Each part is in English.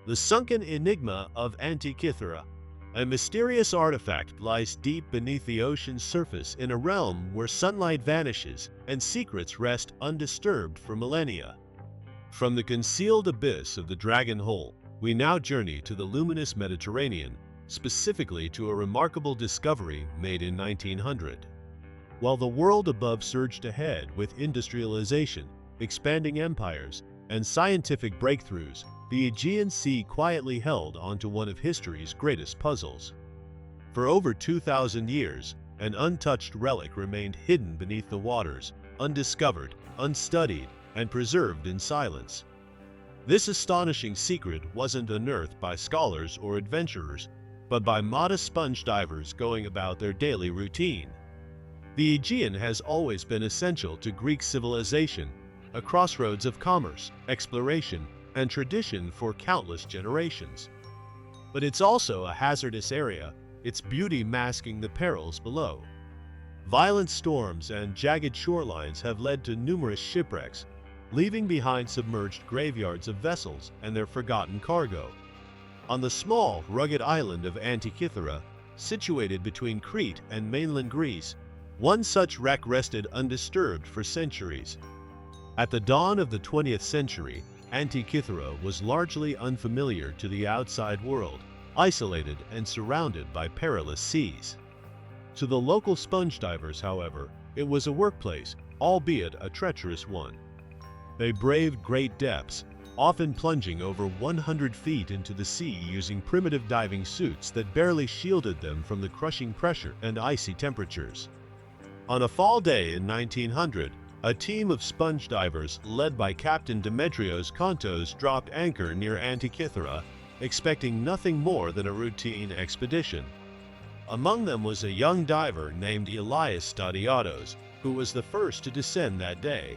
The Sunken Enigma of Antikythera. A mysterious artifact lies deep beneath the ocean's surface in a realm where sunlight vanishes and secrets rest undisturbed for millennia. From the concealed abyss of the Dragon Hole, we now journey to the luminous Mediterranean, specifically to a remarkable discovery made in 1900. While the world above surged ahead with industrialization, expanding empires, and scientific breakthroughs, the Aegean Sea quietly held onto one of history's greatest puzzles. For over 2,000 years, an untouched relic remained hidden beneath the waters, undiscovered, unstudied, and preserved in silence. This astonishing secret wasn't unearthed by scholars or adventurers, but by modest sponge divers going about their daily routine. The Aegean has always been essential to Greek civilization, a crossroads of commerce, exploration, and tradition for countless generations. But it's also a hazardous area, its beauty masking the perils below. Violent storms and jagged shorelines have led to numerous shipwrecks, leaving behind submerged graveyards of vessels and their forgotten cargo. On the small, rugged island of Antikythera, situated between Crete and mainland Greece, one such wreck rested undisturbed for centuries. At the dawn of the 20th century, Antikythera was largely unfamiliar to the outside world, isolated and surrounded by perilous seas. To the local sponge divers, however, it was a workplace, albeit a treacherous one. They braved great depths, often plunging over 100 feet into the sea using primitive diving suits that barely shielded them from the crushing pressure and icy temperatures. On a fall day in 1900, a team of sponge divers led by Captain Demetrios Kontos dropped anchor near Antikythera, expecting nothing more than a routine expedition. Among them was a young diver named Elias Stadiatos, who was the first to descend that day.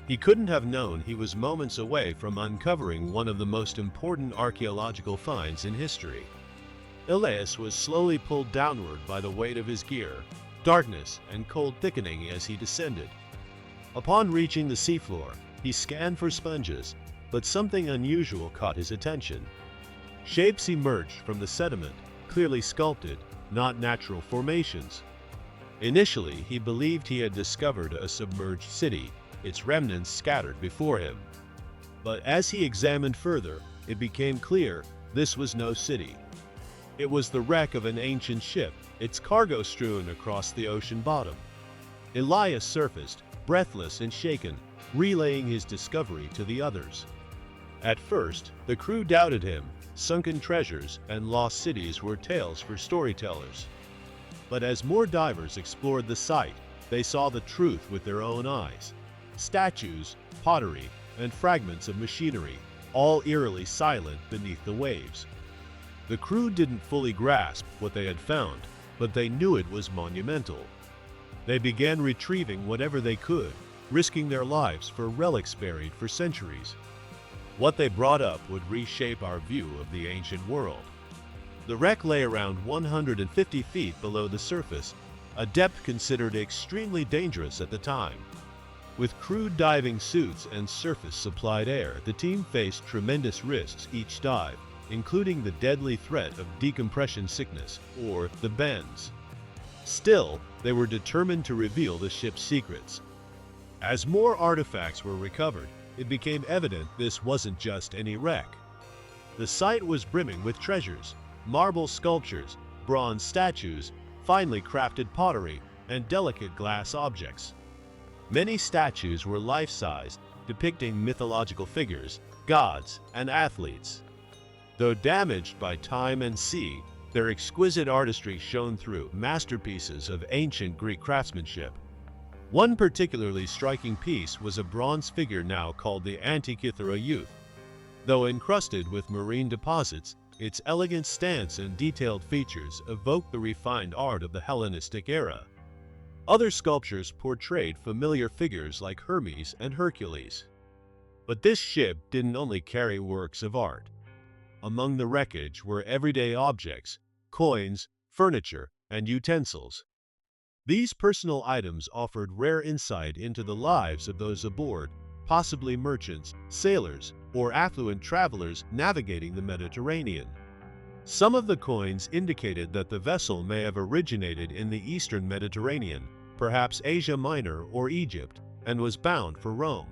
He couldn't have known he was moments away from uncovering one of the most important archaeological finds in history. Elias was slowly pulled downward by the weight of his gear, darkness and cold thickening as he descended. Upon reaching the seafloor, he scanned for sponges, but something unusual caught his attention. Shapes emerged from the sediment, clearly sculpted, not natural formations. Initially, he believed he had discovered a submerged city, its remnants scattered before him. But as he examined further, it became clear this was no city. It was the wreck of an ancient ship, its cargo strewn across the ocean bottom. Elias surfaced, breathless and shaken, relaying his discovery to the others. At first, the crew doubted him. Sunken treasures and lost cities were tales for storytellers. But as more divers explored the site, they saw the truth with their own eyes. Statues, pottery, and fragments of machinery, all eerily silent beneath the waves. The crew didn't fully grasp what they had found, but they knew it was monumental. They began retrieving whatever they could, risking their lives for relics buried for centuries. What they brought up would reshape our view of the ancient world. The wreck lay around 150 feet below the surface, a depth considered extremely dangerous at the time. With crude diving suits and surface-supplied air, the team faced tremendous risks each dive, including the deadly threat of decompression sickness, or the bends. Still, they were determined to reveal the ship's secrets. As more artifacts were recovered, it became evident this wasn't just any wreck. The site was brimming with treasures, marble sculptures, bronze statues, finely crafted pottery, and delicate glass objects. Many statues were life-sized, depicting mythological figures, gods, and athletes. Though damaged by time and sea, their exquisite artistry shone through, masterpieces of ancient Greek craftsmanship. One particularly striking piece was a bronze figure now called the Antikythera Youth. Though encrusted with marine deposits, its elegant stance and detailed features evoke the refined art of the Hellenistic era. Other sculptures portrayed familiar figures like Hermes and Hercules. But this ship didn't only carry works of art. Among the wreckage were everyday objects, coins, furniture, and utensils. These personal items offered rare insight into the lives of those aboard, possibly merchants, sailors, or affluent travelers navigating the Mediterranean. Some of the coins indicated that the vessel may have originated in the eastern Mediterranean, perhaps Asia Minor or Egypt, and was bound for Rome.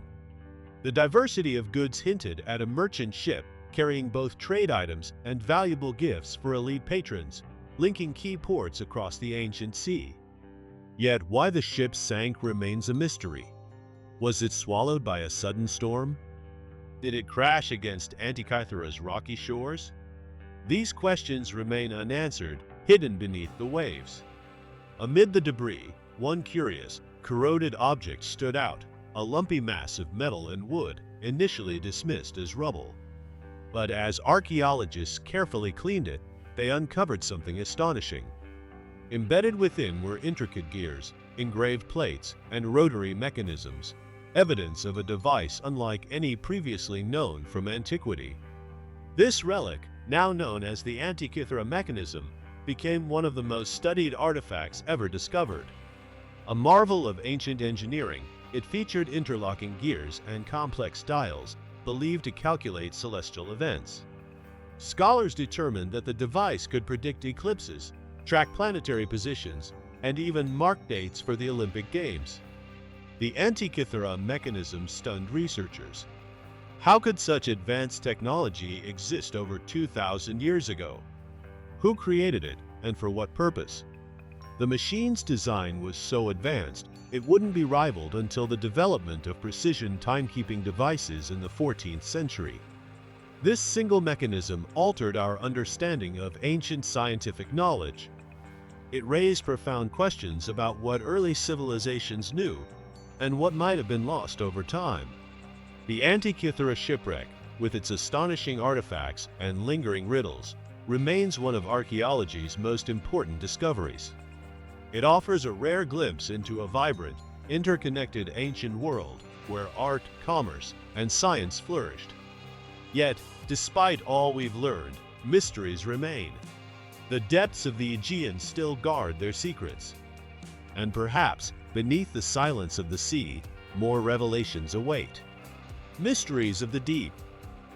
The diversity of goods hinted at a merchant ship carrying both trade items and valuable gifts for elite patrons, linking key ports across the ancient sea. Yet why the ship sank remains a mystery. Was it swallowed by a sudden storm? Did it crash against Antikythera's rocky shores? These questions remain unanswered, hidden beneath the waves. Amid the debris, one curious, corroded object stood out, a lumpy mass of metal and wood, initially dismissed as rubble. But as archaeologists carefully cleaned it, they uncovered something astonishing. Embedded within were intricate gears, engraved plates, and rotary mechanisms, evidence of a device unlike any previously known from antiquity. This relic, now known as the Antikythera mechanism, became one of the most studied artifacts ever discovered. A marvel of ancient engineering, it featured interlocking gears and complex dials, believed to calculate celestial events. Scholars determined that the device could predict eclipses, track planetary positions, and even mark dates for the Olympic Games. The Antikythera mechanism stunned researchers. How could such advanced technology exist over 2,000 years ago? Who created it, and for what purpose? The machine's design was so advanced, it wouldn't be rivaled until the development of precision timekeeping devices in the 14th century. This single mechanism altered our understanding of ancient scientific knowledge. It raised profound questions about what early civilizations knew, and what might have been lost over time. The Antikythera shipwreck, with its astonishing artifacts and lingering riddles, remains one of archaeology's most important discoveries. It offers a rare glimpse into a vibrant, interconnected ancient world where art, commerce, and science flourished. Yet, despite all we've learned, mysteries remain. The depths of the Aegean still guard their secrets. And perhaps, beneath the silence of the sea, more revelations await. Mysteries of the deep.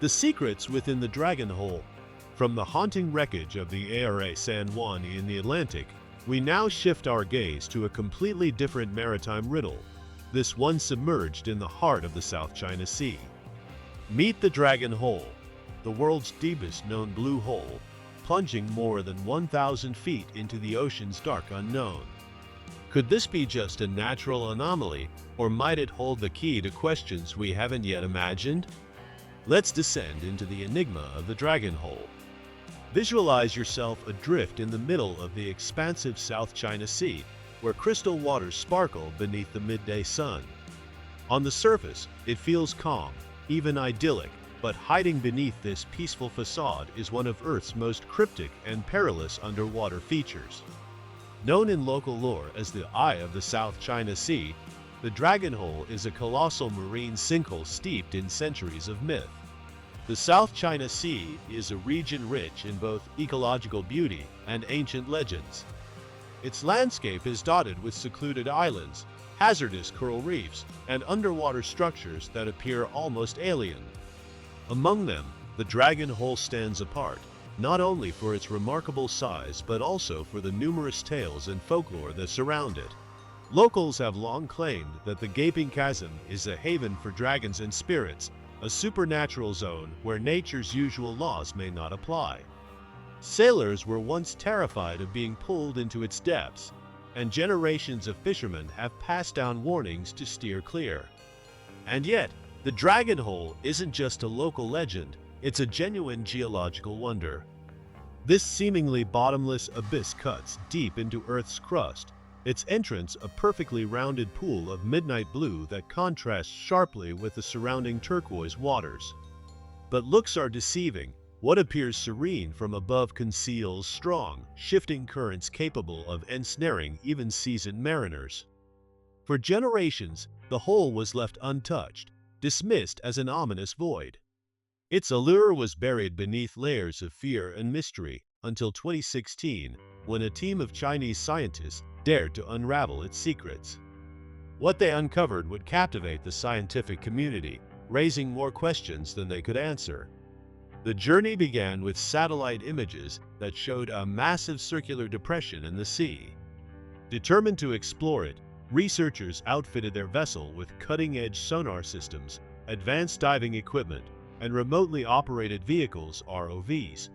The secrets within the Dragon Hole. From the haunting wreckage of the ARA San Juan in the Atlantic, we now shift our gaze to a completely different maritime riddle, this one submerged in the heart of the South China Sea. Meet the Dragon Hole, the world's deepest known blue hole, plunging more than 1,000 feet into the ocean's dark unknown. Could this be just a natural anomaly, or might it hold the key to questions we haven't yet imagined? Let's descend into the enigma of the Dragon Hole. Visualize yourself adrift in the middle of the expansive South China Sea, where crystal waters sparkle beneath the midday sun. On the surface, it feels calm, even idyllic, but hiding beneath this peaceful facade is one of Earth's most cryptic and perilous underwater features. Known in local lore as the Eye of the South China Sea, the Dragon Hole is a colossal marine sinkhole steeped in centuries of myth. The South China Sea is a region rich in both ecological beauty and ancient legends. Its landscape is dotted with secluded islands, hazardous coral reefs, and underwater structures that appear almost alien. Among them, the Dragon Hole stands apart, not only for its remarkable size but also for the numerous tales and folklore that surround it. Locals have long claimed that the gaping chasm is a haven for dragons and spirits, a supernatural zone where nature's usual laws may not apply. Sailors were once terrified of being pulled into its depths, and generations of fishermen have passed down warnings to steer clear. And yet, the Dragon Hole isn't just a local legend, it's a genuine geological wonder. This seemingly bottomless abyss cuts deep into Earth's crust, its entrance a perfectly rounded pool of midnight blue that contrasts sharply with the surrounding turquoise waters. But looks are deceiving. What appears serene from above conceals strong, shifting currents capable of ensnaring even seasoned mariners. For generations, the hole was left untouched, dismissed as an ominous void. Its allure was buried beneath layers of fear and mystery until 2016, when a team of Chinese scientists dared to unravel its secrets. What they uncovered would captivate the scientific community, raising more questions than they could answer. The journey began with satellite images that showed a massive circular depression in the sea. Determined to explore it, researchers outfitted their vessel with cutting-edge sonar systems, advanced diving equipment, and remotely operated vehicles (ROVs).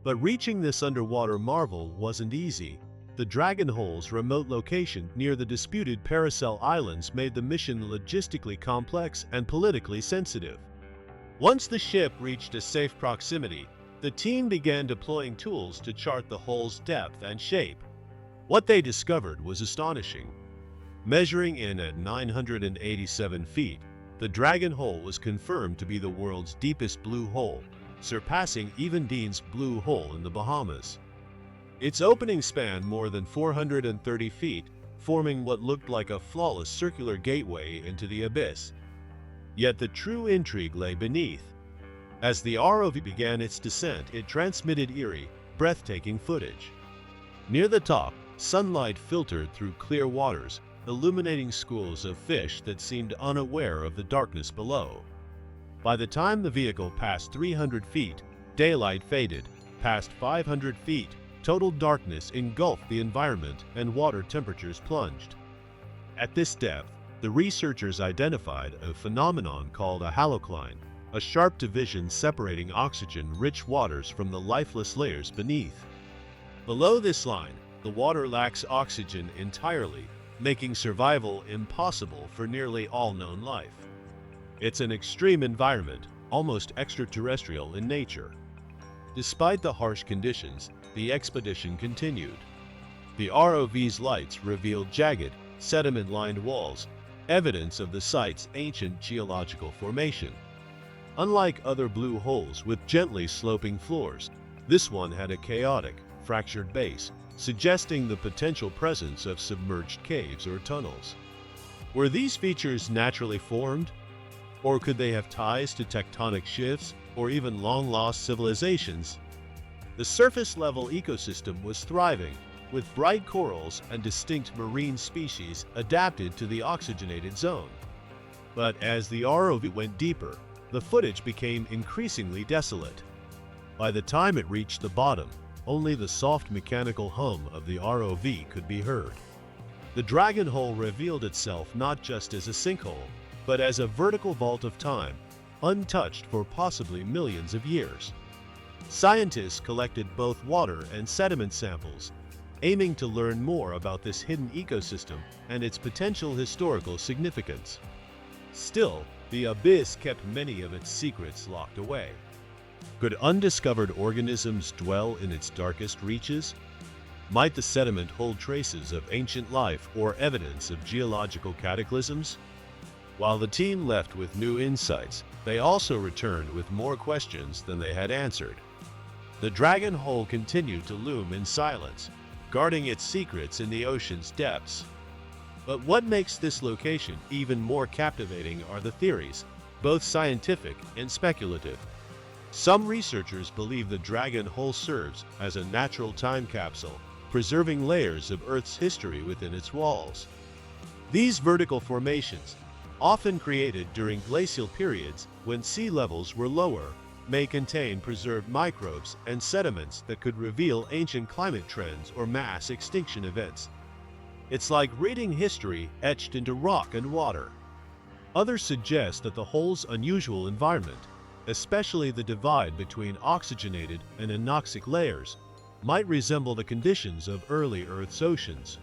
But reaching this underwater marvel wasn't easy. The Dragon Hole's remote location near the disputed Paracel Islands made the mission logistically complex and politically sensitive. Once the ship reached a safe proximity, the team began deploying tools to chart the hole's depth and shape. What they discovered was astonishing. Measuring in at 987 feet, the Dragon Hole was confirmed to be the world's deepest blue hole, surpassing even Dean's Blue Hole in the Bahamas. Its opening spanned more than 430 feet, forming what looked like a flawless circular gateway into the abyss. Yet the true intrigue lay beneath. As the ROV began its descent, it transmitted eerie, breathtaking footage. Near the top, sunlight filtered through clear waters, illuminating schools of fish that seemed unaware of the darkness below. By the time the vehicle passed 300 feet, daylight faded. Past 500 feet, total darkness engulfed the environment and water temperatures plunged. At this depth, the researchers identified a phenomenon called a halocline, a sharp division separating oxygen-rich waters from the lifeless layers beneath. Below this line, the water lacks oxygen entirely, making survival impossible for nearly all known life. It's an extreme environment, almost extraterrestrial in nature. Despite the harsh conditions, the expedition continued. The ROV's lights revealed jagged, sediment-lined walls, evidence of the site's ancient geological formation. Unlike other blue holes with gently sloping floors, this one had a chaotic, fractured base, suggesting the potential presence of submerged caves or tunnels. Were these features naturally formed? Or could they have ties to tectonic shifts or even long-lost civilizations? The surface-level ecosystem was thriving, with bright corals and distinct marine species adapted to the oxygenated zone. But as the ROV went deeper, the footage became increasingly desolate. By the time it reached the bottom, only the soft mechanical hum of the ROV could be heard. The Dragon Hole revealed itself not just as a sinkhole, but as a vertical vault of time, untouched for possibly millions of years. Scientists collected both water and sediment samples, aiming to learn more about this hidden ecosystem and its potential historical significance. Still, the abyss kept many of its secrets locked away. Could undiscovered organisms dwell in its darkest reaches? Might the sediment hold traces of ancient life or evidence of geological cataclysms? While the team left with new insights, they also returned with more questions than they had answered. The Dragon Hole continued to loom in silence, guarding its secrets in the ocean's depths. But what makes this location even more captivating are the theories, both scientific and speculative. Some researchers believe the Dragon Hole serves as a natural time capsule, preserving layers of Earth's history within its walls. These vertical formations, often created during glacial periods when sea levels were lower, may contain preserved microbes and sediments that could reveal ancient climate trends or mass extinction events. It's like reading history etched into rock and water. Others suggest that the hole's unusual environment, especially the divide between oxygenated and anoxic layers, might resemble the conditions of early Earth's oceans.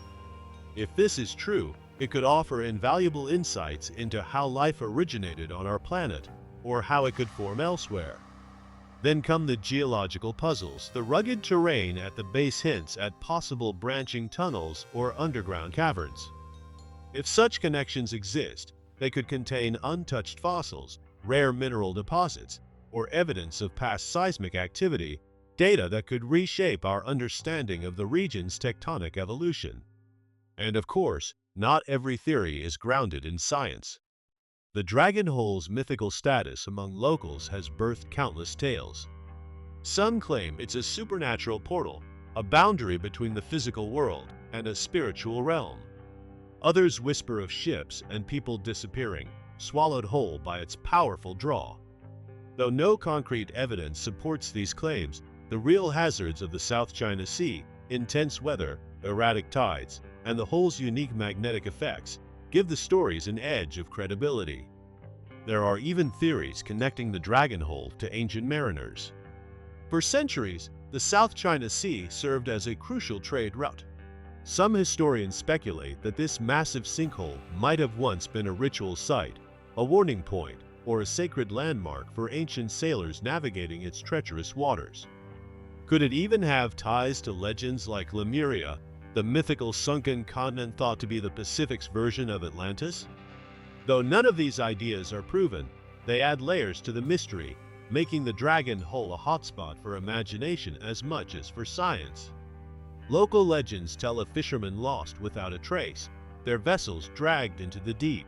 If this is true, it could offer invaluable insights into how life originated on our planet, or how it could form elsewhere. Then come the geological puzzles. The rugged terrain at the base hints at possible branching tunnels or underground caverns. If such connections exist, they could contain untouched fossils, rare mineral deposits, or evidence of past seismic activity, data that could reshape our understanding of the region's tectonic evolution. And of course, not every theory is grounded in science. The Dragon Hole's mythical status among locals has birthed countless tales. Some claim it's a supernatural portal, a boundary between the physical world and a spiritual realm. Others whisper of ships and people disappearing, swallowed whole by its powerful draw. Though no concrete evidence supports these claims, the real hazards of the South China Sea, intense weather, erratic tides, and the hull's unique magnetic effects, give the stories an edge of credibility. There are even theories connecting the dragon hole to ancient mariners. For centuries, the South China Sea served as a crucial trade route. Some historians speculate that this massive sinkhole might have once been a ritual site, a warning point, or a sacred landmark for ancient sailors navigating its treacherous waters. Could it even have ties to legends like Lemuria, the mythical sunken continent thought to be the Pacific's version of Atlantis? Though none of these ideas are proven, they add layers to the mystery, making the dragon hole a hotspot for imagination as much as for science. Local legends tell of fishermen lost without a trace, their vessels dragged into the deep.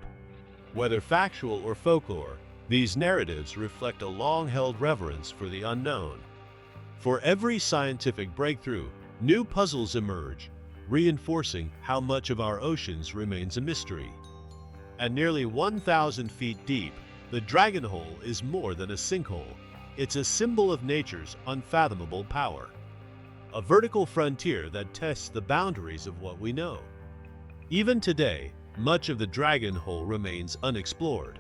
Whether factual or folklore, these narratives reflect a long-held reverence for the unknown. For every scientific breakthrough, new puzzles emerge, reinforcing how much of our oceans remains a mystery. At nearly 1,000 feet deep, the dragon hole is more than a sinkhole. It's a symbol of nature's unfathomable power. A vertical frontier that tests the boundaries of what we know. Even today, much of the dragon hole remains unexplored.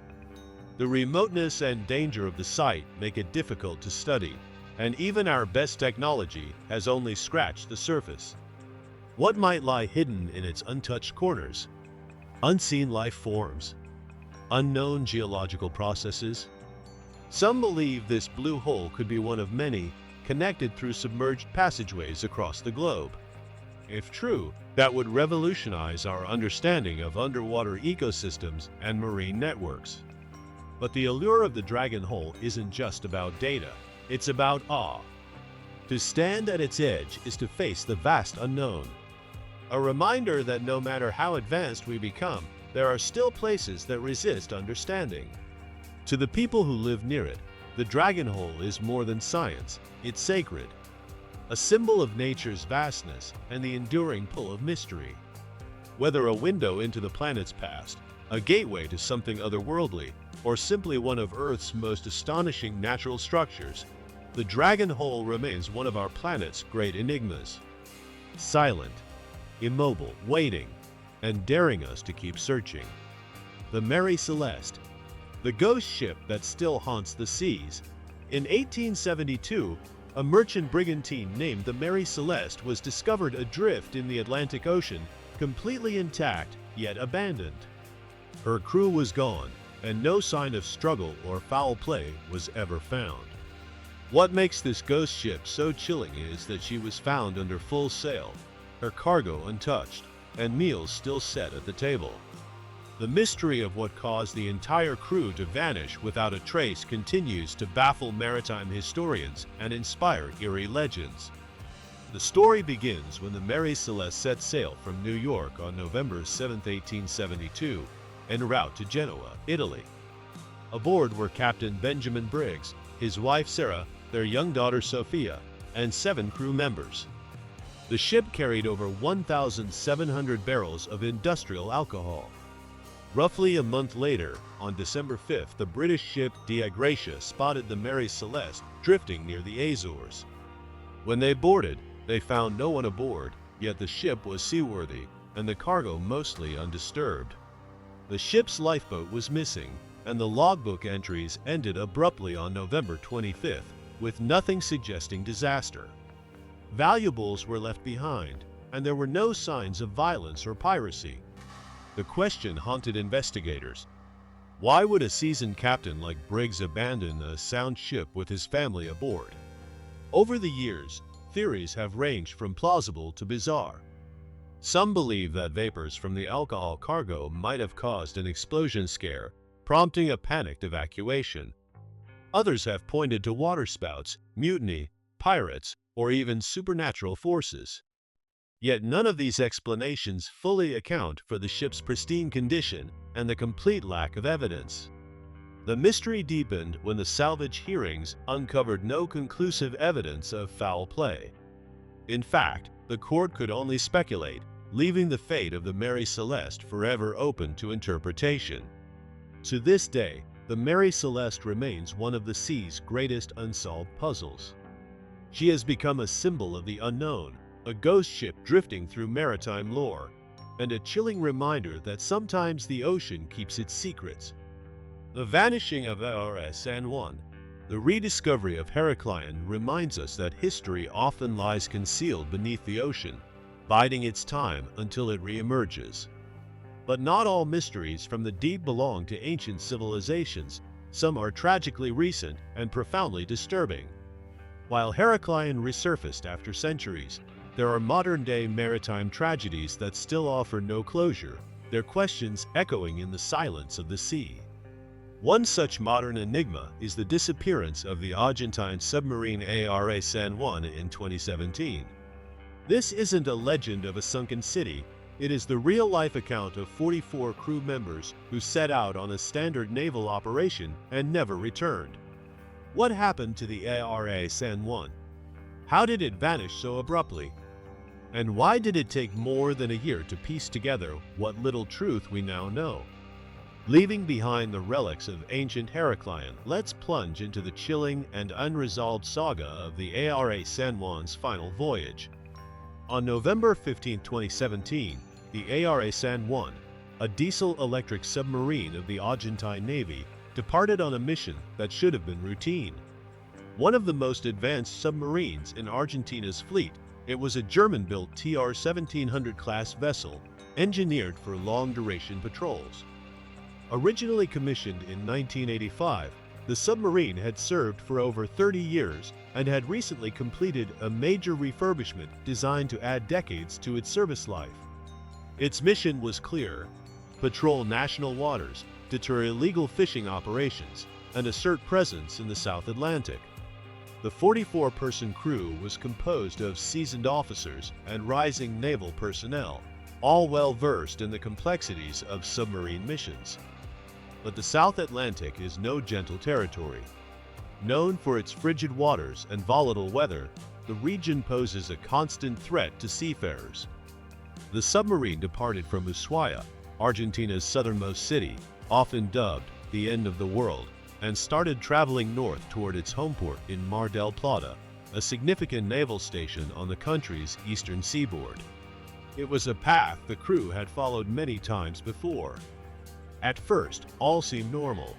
The remoteness and danger of the site make it difficult to study, and even our best technology has only scratched the surface. What might lie hidden in its untouched corners? Unseen life forms? Unknown geological processes? Some believe this blue hole could be one of many, connected through submerged passageways across the globe. If true, that would revolutionize our understanding of underwater ecosystems and marine networks. But the allure of the dragon hole isn't just about data, it's about awe. To stand at its edge is to face the vast unknown. A reminder that no matter how advanced we become, there are still places that resist understanding. To the people who live near it, the dragon hole is more than science, it's sacred. A symbol of nature's vastness and the enduring pull of mystery. Whether a window into the planet's past, a gateway to something otherworldly, or simply one of Earth's most astonishing natural structures, the dragon hole remains one of our planet's great enigmas. Silent, immobile, waiting, and daring us to keep searching. The Mary Celeste, the ghost ship that still haunts the seas. In 1872, a merchant brigantine named the Mary Celeste was discovered adrift in the Atlantic Ocean, completely intact yet abandoned. Her crew was gone, and no sign of struggle or foul play was ever found. What makes this ghost ship so chilling is that she was found under full sail, her cargo untouched, and meals still set at the table. The mystery of what caused the entire crew to vanish without a trace continues to baffle maritime historians and inspire eerie legends. The story begins when the Mary Celeste set sail from New York on November 7, 1872, en route to Genoa, Italy. Aboard were Captain Benjamin Briggs, his wife Sarah, their young daughter Sophia, and 7 crew members. The ship carried over 1,700 barrels of industrial alcohol. Roughly a month later, on December 5th, the British ship Dea Gratia spotted the Mary Celeste drifting near the Azores. When they boarded, they found no one aboard, yet the ship was seaworthy, and the cargo mostly undisturbed. The ship's lifeboat was missing, and the logbook entries ended abruptly on November 25th, with nothing suggesting disaster. Valuables were left behind, and there were no signs of violence or piracy. The question haunted investigators. Why would a seasoned captain like Briggs abandon a sound ship with his family aboard? Over the years, theories have ranged from plausible to bizarre. Some believe that vapors from the alcohol cargo might have caused an explosion scare, prompting a panicked evacuation. Others have pointed to waterspouts, mutiny, pirates, or even supernatural forces. Yet none of these explanations fully account for the ship's pristine condition and the complete lack of evidence. The mystery deepened when the salvage hearings uncovered no conclusive evidence of foul play. In fact, the court could only speculate, leaving the fate of the Mary Celeste forever open to interpretation. To this day, the Mary Celeste remains one of the sea's greatest unsolved puzzles. She has become a symbol of the unknown, a ghost ship drifting through maritime lore, and a chilling reminder that sometimes the ocean keeps its secrets. The vanishing of San Juan, the rediscovery of Heraclion, reminds us that history often lies concealed beneath the ocean, biding its time until it reemerges. But not all mysteries from the deep belong to ancient civilizations. Some are tragically recent and profoundly disturbing. While Heraclion resurfaced after centuries, there are modern-day maritime tragedies that still offer no closure, their questions echoing in the silence of the sea. One such modern enigma is the disappearance of the Argentine submarine San Juan in 2017. This isn't a legend of a sunken city, it is the real-life account of 44 crew members who set out on a standard naval operation and never returned. What happened to the San Juan? How did it vanish so abruptly? And why did it take more than a year to piece together what little truth we now know? Leaving behind the relics of ancient Heraclion, let's plunge into the chilling and unresolved saga of the San Juan's final voyage. On November 15, 2017, the San Juan, a diesel-electric submarine of the Argentine Navy, departed on a mission that should have been routine. One of the most advanced submarines in Argentina's fleet, it was a German-built TR-1700 class vessel, engineered for long-duration patrols. Originally commissioned in 1985, the submarine had served for over 30 years and had recently completed a major refurbishment designed to add decades to its service life. Its mission was clear: patrol national waters, deter illegal fishing operations, and assert presence in the South Atlantic. The 44-person crew was composed of seasoned officers and rising naval personnel, all well-versed in the complexities of submarine missions. But the South Atlantic is no gentle territory. Known for its frigid waters and volatile weather, the region poses a constant threat to seafarers. The submarine departed from Ushuaia, Argentina's southernmost city, often dubbed the end of the world, and started traveling north toward its home port in Mar del Plata, a significant naval station on the country's eastern seaboard. It was a path the crew had followed many times before. At first, all seemed normal.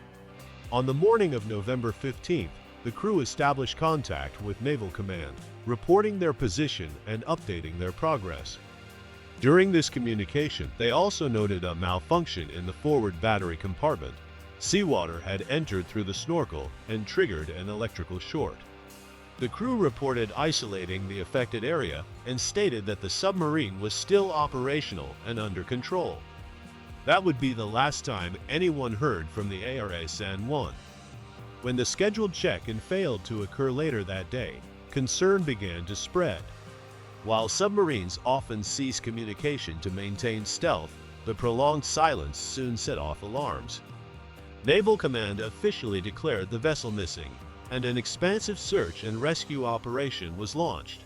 On the morning of November 15th, the crew established contact with Naval Command, reporting their position and updating their progress. During this communication, they also noted a malfunction in the forward battery compartment. Seawater had entered through the snorkel and triggered an electrical short. The crew reported isolating the affected area and stated that the submarine was still operational and under control. That would be the last time anyone heard from the San Juan. When the scheduled check-in failed to occur later that day, concern began to spread. While submarines often cease communication to maintain stealth, the prolonged silence soon set off alarms. Naval Command officially declared the vessel missing, and an expansive search and rescue operation was launched.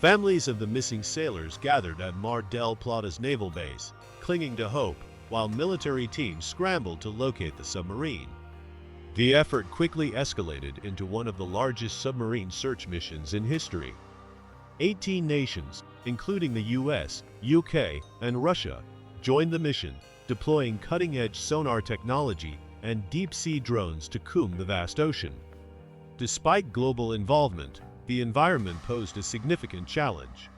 Families of the missing sailors gathered at Mar del Plata's naval base, clinging to hope, while military teams scrambled to locate the submarine. The effort quickly escalated into one of the largest submarine search missions in history. 18 nations, including the US, UK, and Russia, joined the mission, deploying cutting-edge sonar technology and deep-sea drones to comb the vast ocean. Despite global involvement, the environment posed a significant challenge.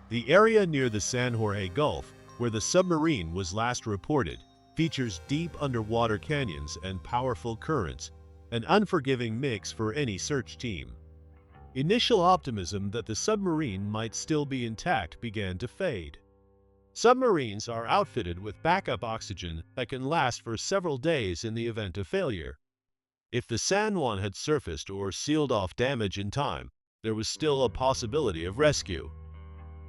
The area near the San Jorge Gulf, where the submarine was last reported, features deep underwater canyons and powerful currents, an unforgiving mix for any search team. Initial optimism that the submarine might still be intact began to fade. Submarines are outfitted with backup oxygen that can last for several days in the event of failure. If the San Juan had surfaced or sealed off damage in time, there was still a possibility of rescue.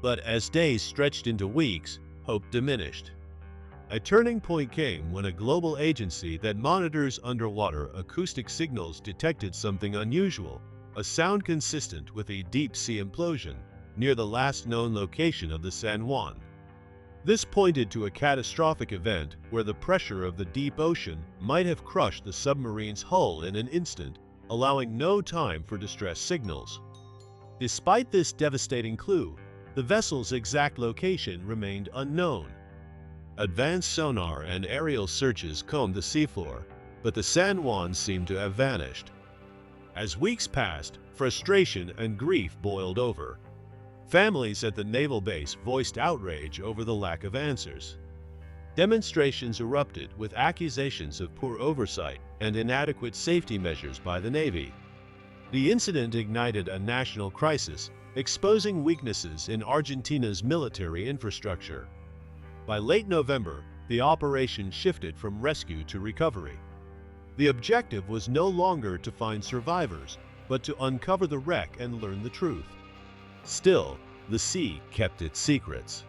But as days stretched into weeks, hope diminished. A turning point came when a global agency that monitors underwater acoustic signals detected something unusual, a sound consistent with a deep-sea implosion, near the last known location of the San Juan. This pointed to a catastrophic event where the pressure of the deep ocean might have crushed the submarine's hull in an instant, allowing no time for distress signals. Despite this devastating clue, the vessel's exact location remained unknown. Advanced sonar and aerial searches combed the seafloor, but the San Juan seemed to have vanished. As weeks passed, frustration and grief boiled over. Families at the naval base voiced outrage over the lack of answers. Demonstrations erupted with accusations of poor oversight and inadequate safety measures by the Navy. The incident ignited a national crisis, exposing weaknesses in Argentina's military infrastructure. By late November, the operation shifted from rescue to recovery. The objective was no longer to find survivors, but to uncover the wreck and learn the truth. Still, the sea kept its secrets.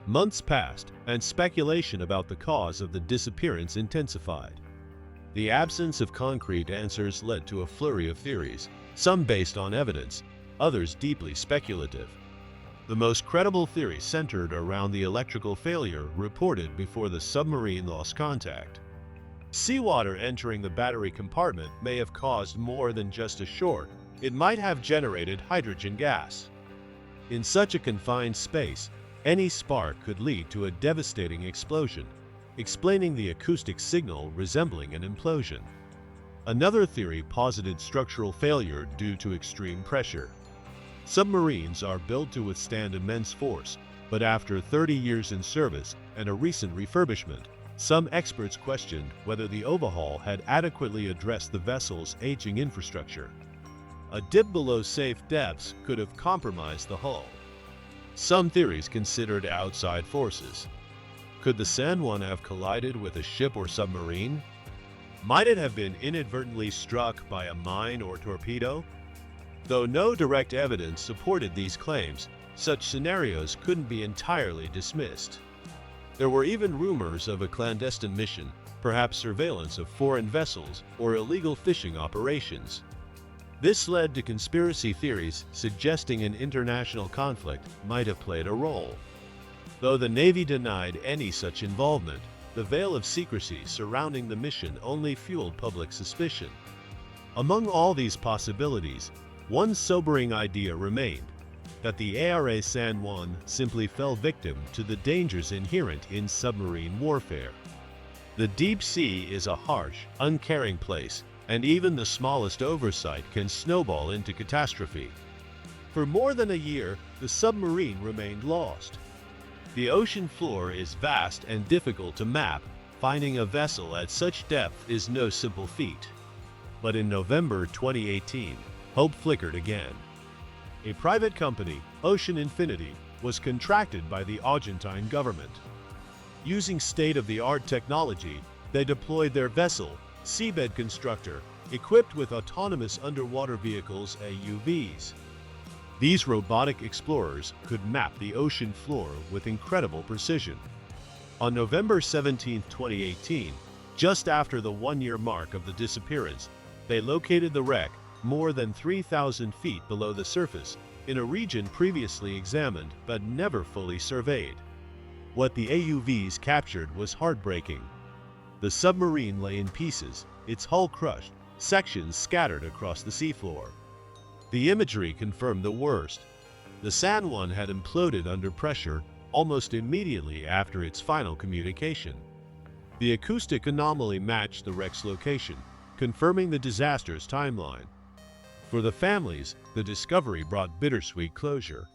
Months passed, and speculation about the cause of the disappearance intensified. The absence of concrete answers led to a flurry of theories, some based on evidence, others deeply speculative. The most credible theory centered around the electrical failure reported before the submarine lost contact. Seawater entering the battery compartment may have caused more than just a short. It might have generated hydrogen gas. In such a confined space, any spark could lead to a devastating explosion, explaining the acoustic signal resembling an implosion. Another theory posited structural failure due to extreme pressure. Submarines are built to withstand immense force, but after 30 years in service and a recent refurbishment, some experts questioned whether the overhaul had adequately addressed the vessel's aging infrastructure. A dip below safe depths could have compromised the hull. Some theories considered outside forces. Could the San Juan have collided with a ship or submarine? Might it have been inadvertently struck by a mine or torpedo? Though no direct evidence supported these claims, such scenarios couldn't be entirely dismissed. There were even rumors of a clandestine mission, perhaps surveillance of foreign vessels or illegal fishing operations. This led to conspiracy theories suggesting an international conflict might have played a role. Though the Navy denied any such involvement, the veil of secrecy surrounding the mission only fueled public suspicion. Among all these possibilities, one sobering idea remained: that the ARA San Juan simply fell victim to the dangers inherent in submarine warfare. The deep sea is a harsh, uncaring place, and even the smallest oversight can snowball into catastrophe. For more than a year, the submarine remained lost. The ocean floor is vast and difficult to map. Finding a vessel at such depth is no simple feat. But in November 2018, hope flickered again. A private company, Ocean Infinity, was contracted by the Argentine government. Using state-of-the-art technology, they deployed their vessel, Seabed Constructor, equipped with autonomous underwater vehicles AUVs. These robotic explorers could map the ocean floor with incredible precision. On November 17, 2018, just after the one-year mark of the disappearance, they located the wreck more than 3,000 feet below the surface, in a region previously examined but never fully surveyed. What the AUVs captured was heartbreaking. The submarine lay in pieces, its hull crushed, sections scattered across the seafloor. The imagery confirmed the worst. The San Juan had imploded under pressure almost immediately after its final communication. The acoustic anomaly matched the wreck's location, confirming the disaster's timeline. For the families, the discovery brought bittersweet closure.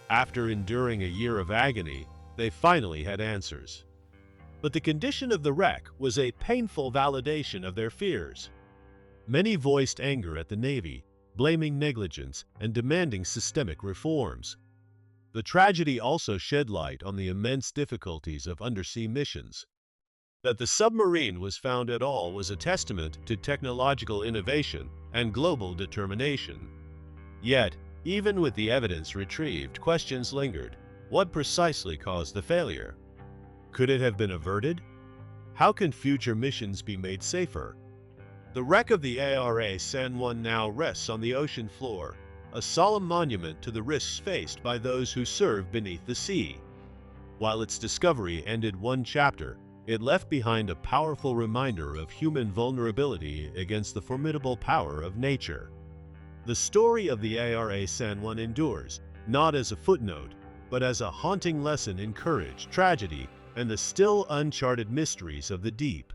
After enduring a year of agony, they finally had answers. But the condition of the wreck was a painful validation of their fears. Many voiced anger at the Navy, blaming negligence and demanding systemic reforms. The tragedy also shed light on the immense difficulties of undersea missions. That the submarine was found at all was a testament to technological innovation and global determination. Yet, even with the evidence retrieved, questions lingered. What precisely caused the failure? Could it have been averted? How can future missions be made safer? The wreck of the ARA San Juan now rests on the ocean floor, a solemn monument to the risks faced by those who serve beneath the sea. While its discovery ended one chapter, it left behind a powerful reminder of human vulnerability against the formidable power of nature. The story of the ARA San Juan endures, not as a footnote, but as a haunting lesson in courage, tragedy, and the still uncharted mysteries of the deep.